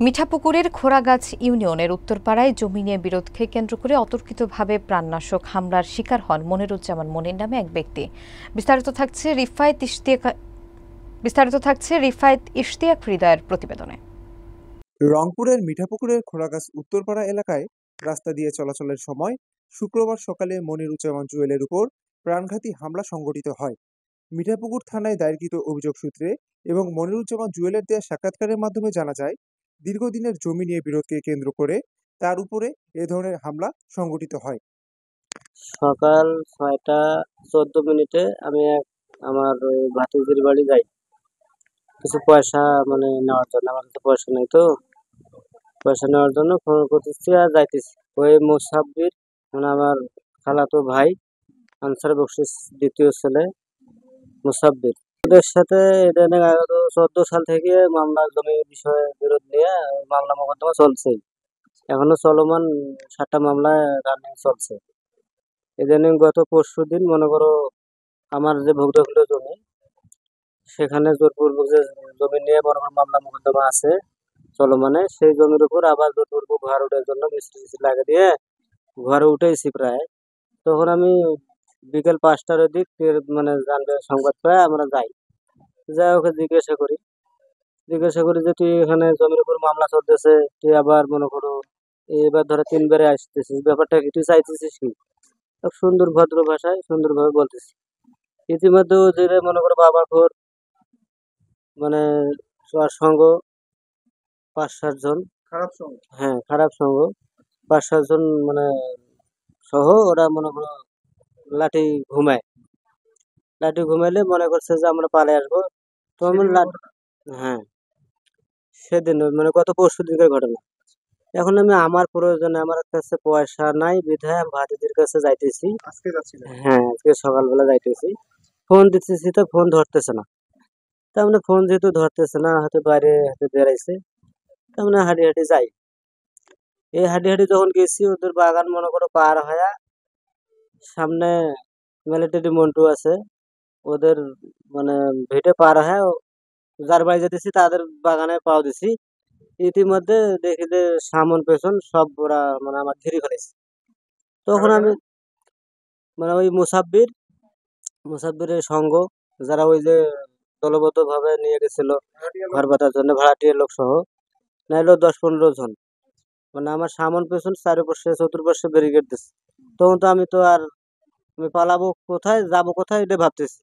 মিঠাপুকুরের খোরাগাছ ইউনিয়নের উত্তরপাড়ায় জমি নিয়ে বিরোধকে কেন্দ্র করে অতর্কিতভাবে প্রাণনাশক হামলার শিকার হন মনিরুজ্জামান মনির নামে এক ব্যক্তি। বিস্তারিত থাকছে রিফায়েত ইশতিয়াক হৃদয়ের প্রতিবেদনে। রংপুরের মিঠাপুকুরের খোরাগাছ উত্তরপাড়া এলাকায় রাস্তা দিয়ে চলাচলের সময় শুক্রবার সকালে মনিরুজ্জামান জুয়েলের উপর প্রাণঘাতী হামলা সংঘটিত হয়। মিঠাপুকুর থানায় দায়েরকৃত অভিযোগ সূত্রে এবং মনিরুজ্জামান জুয়েলের দেওয়া সাক্ষাৎকারের মাধ্যমে জানা যায়, দীর্ঘদিনের জমি নিয়ে বিরোধকে কেন্দ্র করে তার উপরে এ ধরনের হামলা সংঘটিত হয়। সকাল ৬টা ১৪ মিনিটে আমি আমার ভাতিজির বাড়ি যাই কিছু পয়সা নেওয়ার জন্য। আমার কাছে পয়সা নেই, তো পয়সা নেওয়ার জন্য ফোন করতেছি আর যাইতেছি। ওই মোসাব্বির আমার খালাতো ভাই, আনসার বকশিস দ্বিতীয় ছেলে মোসাব্বির, ওদের সাথে এটা ১৪ সাল থেকে মামলা জমি বিষয়ে বিরোধ নিয়ে মামলা মোকদ্দমা চলছে। এখনো চলমান ৭টা মামলা রানিং চলছে। ইদানিং গত পরশুদিন মনে করো আমার যে ভূদখল জমি, সেখানে জোরপূর্বক যে জমি নিয়ে মনে করো মামলা মোকদ্দমা আছে চলমানে, সেই জমির উপর আবার জোরপূর্বক ঘর ওঠার জন্য মিস্ত্রি লাগিয়ে দিয়ে ঘরে উঠেছি প্রায়। তখন আমি বিকেল ৫টার দিক জানবে সংবাদ পাই, আমরা যাই ওকে জিজ্ঞাসা করি যে তুই এখানে জমির উপর মামলা চলতেছে, তুই আবার মনে করো এবার ধরো ৩বারে আসতেছিস, ব্যাপারটা কি তুই চাইতেছিস কি? সুন্দর ভদ্র ভাষায় সুন্দরভাবে বলতেছি। ইতিমধ্যে যে মনে করো বাবা খোর সঙ্গ ৫-৭ জন, খারাপ সঙ্গ ৫-৭ জন সহ ওরা মনে করো লাঠি ঘুমাইলে মনে করছে যে আমরা পালে আসবো। তো সেদিন গত পরশু দিনের ঘটনা। এখন আমি আমার প্রয়োজনে, আমার কাছে পয়সা নাই বিধায় আমি ভাতিজির কাছে যাইতেছি। আজকে সকালবেলা যাইতেছি, ফোন দিতেছি তো ফোন ধরতেছে না। তার ফোন যেহেতু ধরতেছে না, হয়তো বাইরে বেড়াইছে, তার হাঁটি যাই। এই হাঁটি যখন গেছি, ওদের বাগান মনে করো পার হয়ে সামনে মিলিটারি মন্টু আছে, ওদের ভিটে পার হয়ে যার বাড়ি যেতেছি তাদের বাগানে পাও দিছি। ইতিমধ্যে দেখি যে সামন পেছন সব ওরা আমার ঘিরে ফেলেছে। তখন আমি ওই মুসাব্বিরের সঙ্গ, যারা ওই যে দলবদ্ধ ভাবে নিয়ে গেছিল ঘর বাঁধার জন্য, ভাড়াটিয়া লোক সহ নাইলেও ১০-১৫ জন, আমার সামন পেছন চারপাশে চতুর্পাশে ব্যারিকেড দিচ্ছে। তখন তো আমি আমি পালাবো কোথায়, যাবো কোথায়, এটা ভাবতেছি।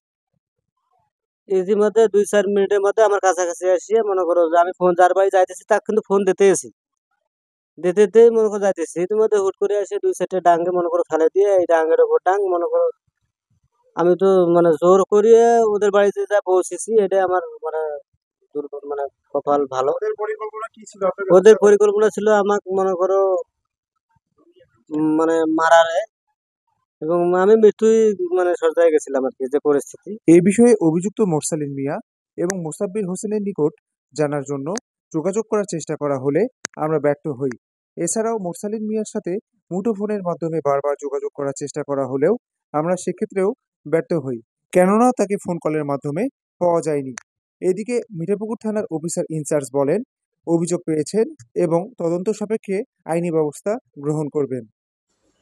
ইতিমধ্যে ২-৪ মিনিটের মধ্যে আমার কাছাকাছি আসিয়ে মনে করো যে আমি ফোন যার বাড়ি যাইতেছি তাকে কিন্তু ফোন দিতে মনে করো যাইতেছি। ইতিমধ্যে হুট করে আসে ২-৪টে ডাঙ্গে মনে করো ফেলে দিয়ে, এই ডাঙ্গের ওপর ডাং মনে করো আমি তো জোর করিয়ে ওদের বাড়িতে যা পৌঁছেছি। এটা আমার কপাল ভালো। ওদের পরিকল্পনা ছিল আমাকে মনে করো মারারে, এবং আমি মৃত্যুই সজ্জায় গেছিলাম আর কি, যে পরিস্থিতি। এই বিষয়ে অভিযুক্ত মোরসালিন মিয়া এবং মোসাব্বির হোসেনের নিকট জানার জন্য যোগাযোগ করার চেষ্টা করা হলে আমরা ব্যর্থ হই। এছাড়াও মোরসালিন মিয়ার সাথে মুঠোফোনের মাধ্যমে বারবার যোগাযোগ করার চেষ্টা করা হলেও আমরা সেক্ষেত্রেও ব্যর্থ হই, কেননা তাকে ফোন কলের মাধ্যমে পাওয়া যায়নি। এদিকে মিঠাপুকুর থানার অফিসার ইনচার্জ বলেন, অভিযোগ পেয়েছেন এবং তদন্ত সাপেক্ষে আইনি ব্যবস্থা গ্রহণ করবেন।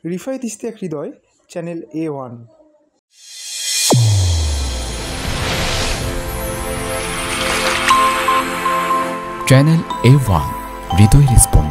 রিফায়েত ইশতিয়াক হৃদয়, চ্যানেল A1। চ্যানেল A1 হৃদয় রেসপন্স।